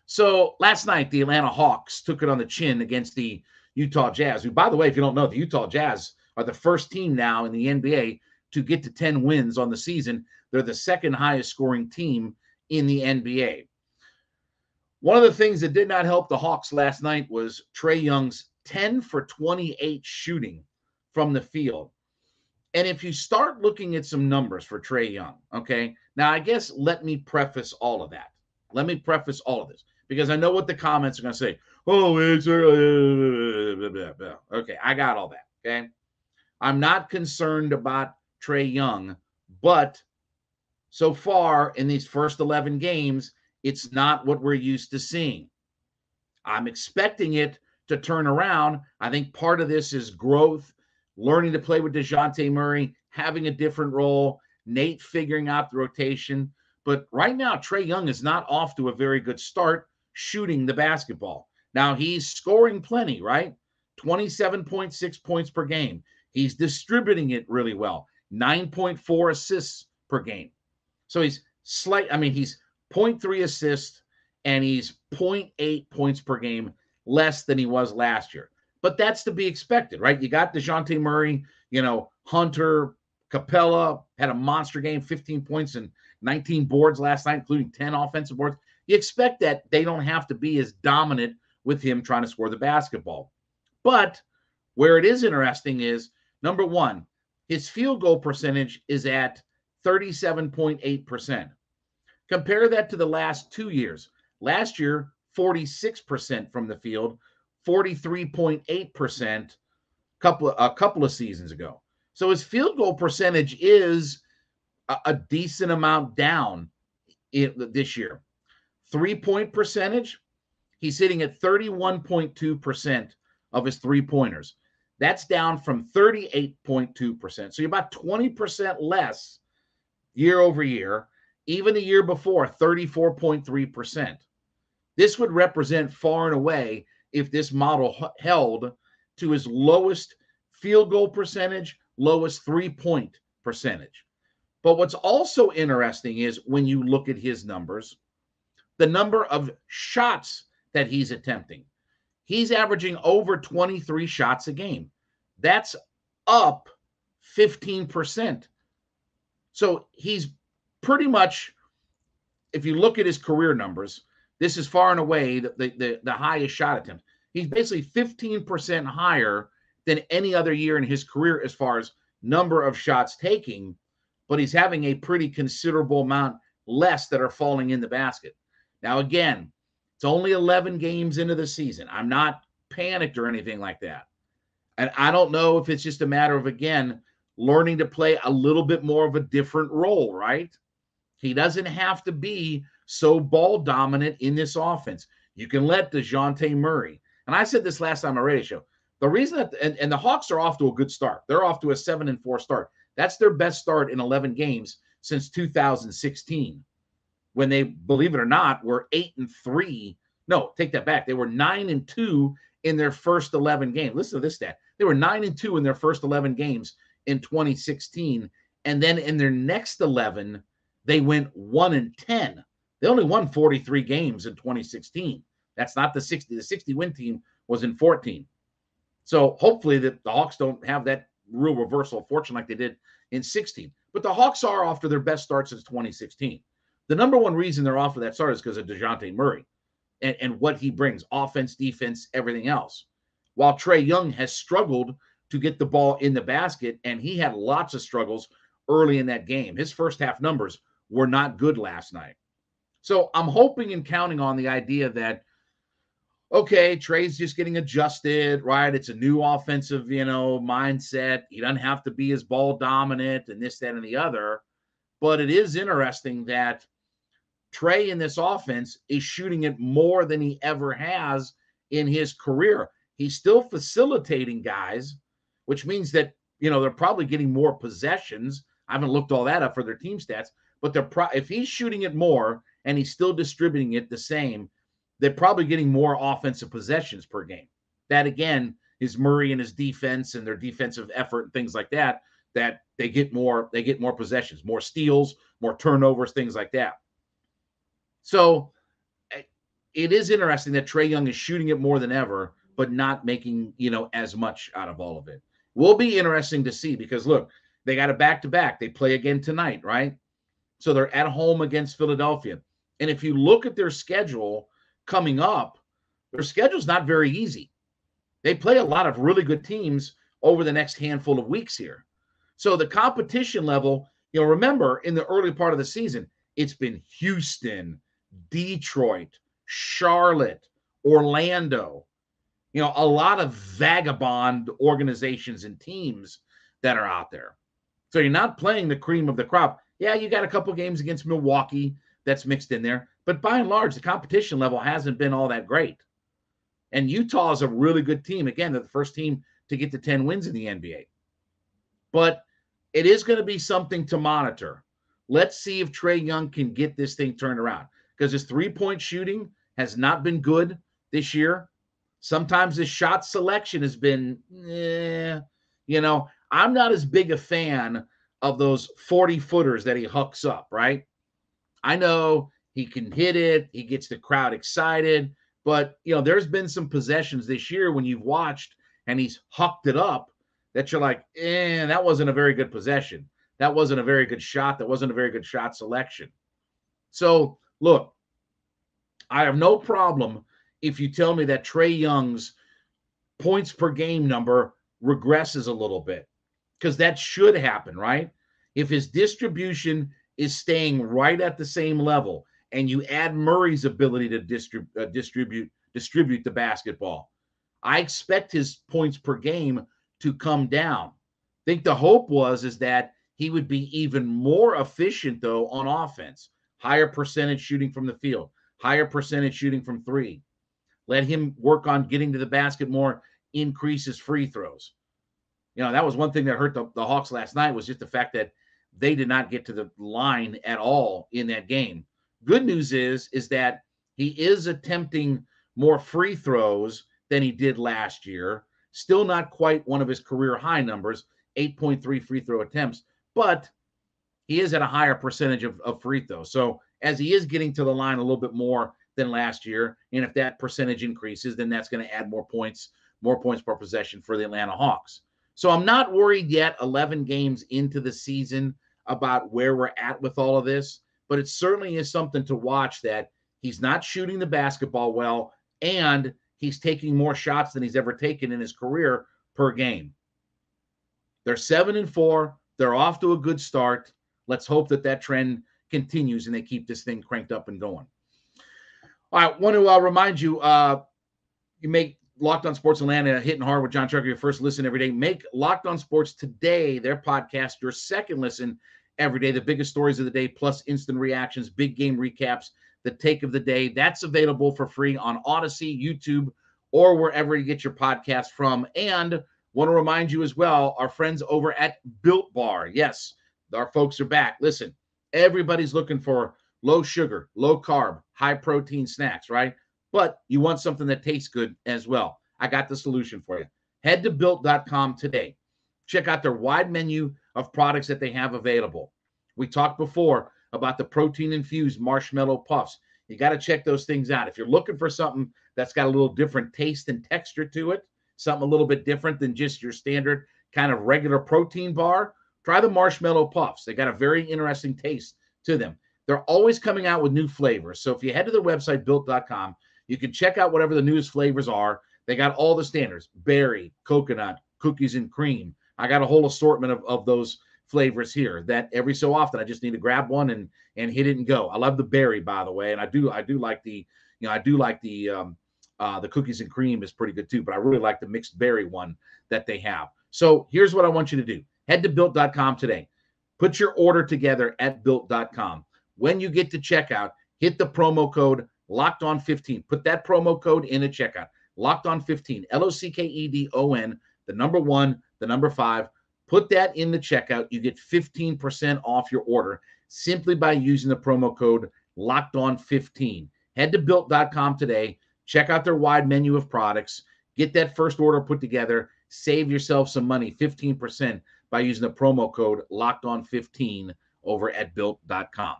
So last night, the Atlanta Hawks took it on the chin against the Utah Jazz, who, by the way, if you don't know, the Utah Jazz are the first team now in the NBA to get to 10 wins on the season. They're the second highest scoring team in the NBA. One of the things that did not help the Hawks last night was Trae Young's 10 for 28 shooting from the field. And if you start looking at some numbers for Trae Young, okay, now I guess let me preface all of that. Let me preface all of this because I know what the comments are going to say. Oh, it's okay. I got all that. Okay. I'm not concerned about Trae Young, but so far in these first 11 games, it's not what we're used to seeing. I'm expecting it to turn around. I think part of this is growth, learning to play with DeJounte Murray, having a different role, Nate figuring out the rotation. But right now, Trae Young is not off to a very good start shooting the basketball. Now, he's scoring plenty, right? 27.6 points per game. He's distributing it really well. 9.4 assists per game. So he's he's 0.3 assists and he's 0.8 points per game less than he was last year. But that's to be expected, right? You got DeJounte Murray, Hunter, Capella had a monster game, 15 points and 19 boards last night, including 10 offensive boards. You expect that they don't have to be as dominant with him trying to score the basketball. But where it is interesting is, number one, his field goal percentage is at 37.8%. Compare that to the last 2 years. Last year, 46% from the field, 43.8% a couple of seasons ago. So his field goal percentage is a decent amount down this year. 3-point percentage, he's hitting at 31.2% of his three-pointers. That's down from 38.2%. So you're about 20% less year over year. Even the year before, 34.3%. This would represent far and away, if this model held, to his lowest field goal percentage, lowest three-point percentage. But what's also interesting is when you look at his numbers, the number of shots that he's attempting. He's averaging over 23 shots a game. That's up 15%. So he's pretty much, if you look at his career numbers, this is far and away the highest shot attempt. He's basically 15% higher than any other year in his career as far as number of shots taking, but he's having a pretty considerable amount less that are falling in the basket. Now, again, it's only 11 games into the season. I'm not panicked or anything like that. And I don't know if it's just a matter of, again, learning to play a little bit more of a different role, right? He doesn't have to be so ball dominant in this offense. You can let DeJounte Murray. And I said this last time on our radio show. The reason that, and the Hawks are off to a good start. They're off to a 7-4 start. That's their best start in 11 games since 2016, when they, believe it or not, were 8-3. No, take that back. They were 9-2 in their first 11 games. Listen to this stat. They were 9-2 in their first 11 games in 2016. And then in their next 11, they went 1-10. They only won 43 games in 2016. That's not the 60. The 60-win team was in 14. So hopefully the Hawks don't have that real reversal of fortune like they did in 16. But the Hawks are off to their best start since 2016. The number one reason they're off of that start is because of DeJounte Murray and what he brings, offense, defense, everything else. While Trae Young has struggled to get the ball in the basket, and he had lots of struggles early in that game. His first half numbers were not good last night. So I'm hoping and counting on the idea that, okay, Trae's just getting adjusted, right? It's a new offensive, mindset. He doesn't have to be as ball dominant and this, that, and the other. But it is interesting that Trae in this offense is shooting it more than he ever has in his career. He's still facilitating guys, which means that, they're probably getting more possessions. I haven't looked all that up for their team stats, but if he's shooting it more and he's still distributing it the same, they're probably getting more offensive possessions per game. That, again, is Murray and his defense and their defensive effort and things like that they get more possessions, more steals, more turnovers, things like that. So it is interesting that Trae Young is shooting it more than ever, but not making, as much out of all of it. Will be interesting to see because, look, they got a back-to-back. They play again tonight, right? So they're at home against Philadelphia. And if you look at their schedule coming up, their schedule's not very easy. They play a lot of really good teams over the next handful of weeks here. So the competition level, remember in the early part of the season, it's been Houston, Detroit, Charlotte, Orlando, a lot of vagabond organizations and teams that are out there. So you're not playing the cream of the crop. Yeah, you got a couple games against Milwaukee that's mixed in there, but by and large, the competition level hasn't been all that great. And Utah is a really good team. Again, they're the first team to get to 10 wins in the NBA. But it is going to be something to monitor. Let's see if Trae Young can get this thing turned around because his three-point shooting has not been good this year. Sometimes his shot selection has been, I'm not as big a fan of those 40-footers that he hooks up, right? I know he can hit it. He gets the crowd excited. But, there's been some possessions this year when you've watched and he's hucked it up that you're like, that wasn't a very good possession. That wasn't a very good shot. That wasn't a very good shot selection. So, look, I have no problem if you tell me that Trae Young's points per game number regresses a little bit because that should happen, right? If his distribution is staying right at the same level and you add Murray's ability to distribute the basketball, I expect his points per game to come down. I think the hope is that he would be even more efficient, though, on offense. Higher percentage shooting from the field, higher percentage shooting from three. Let him work on getting to the basket more, increase his free throws. That was one thing that hurt the Hawks last night was just the fact that they did not get to the line at all in that game. Good news is that he is attempting more free throws than he did last year. Still not quite one of his career high numbers, 8.3 free throw attempts, but he is at a higher percentage of free throws. So as he is getting to the line a little bit more than last year, and if that percentage increases, then that's going to add more points per possession for the Atlanta Hawks. So I'm not worried yet 11 games into the season about where we're at with all of this, but it certainly is something to watch that he's not shooting the basketball well and he's taking more shots than he's ever taken in his career per game. They're 7-4. They're off to a good start. Let's hope that trend continues and they keep this thing cranked up and going. All right, I want to remind you, you make Locked On Sports Atlanta hitting hard with Jon Chuckery your first listen every day. Make Locked On Sports Today, their podcast, your second listen every day. The biggest stories of the day, plus instant reactions, big game recaps, the take of the day. That's available for free on Odyssey, YouTube, or wherever you get your podcast from. And want to remind you as well, our friends over at Built Bar. Yes, our folks are back. Listen, everybody's looking for low sugar, low carb, high protein snacks, right? But you want something that tastes good as well. I got the solution for you. Head to Built.com today. Check out their wide menu of products that they have available. We talked before about the protein-infused marshmallow puffs. You got to check those things out. If you're looking for something that's got a little different taste and texture to it, something a little bit different than just your standard kind of regular protein bar, try the marshmallow puffs. They got a very interesting taste to them. They're always coming out with new flavors. So if you head to their website, Built.com, you can check out whatever the newest flavors are. They got all the standards, berry, coconut, cookies and cream. I got a whole assortment of those flavors here that every so often I just need to grab one and hit it and go. I love the berry, by the way. And I do like the cookies and cream is pretty good too, but I really like the mixed berry one that they have. So here's what I want you to do. Head to Built.com today. Put your order together at Built.com. When you get to checkout, hit the promo code LOCKEDON15. Put that promo code in at checkout. LOCKEDON15. LOCKEDON, the number 1, the number 5. Put that in the checkout. You get 15% off your order simply by using the promo code LOCKEDON15. Head to Built.com today. Check out their wide menu of products. Get that first order put together. Save yourself some money, 15%, by using the promo code LOCKEDON15 over at Built.com.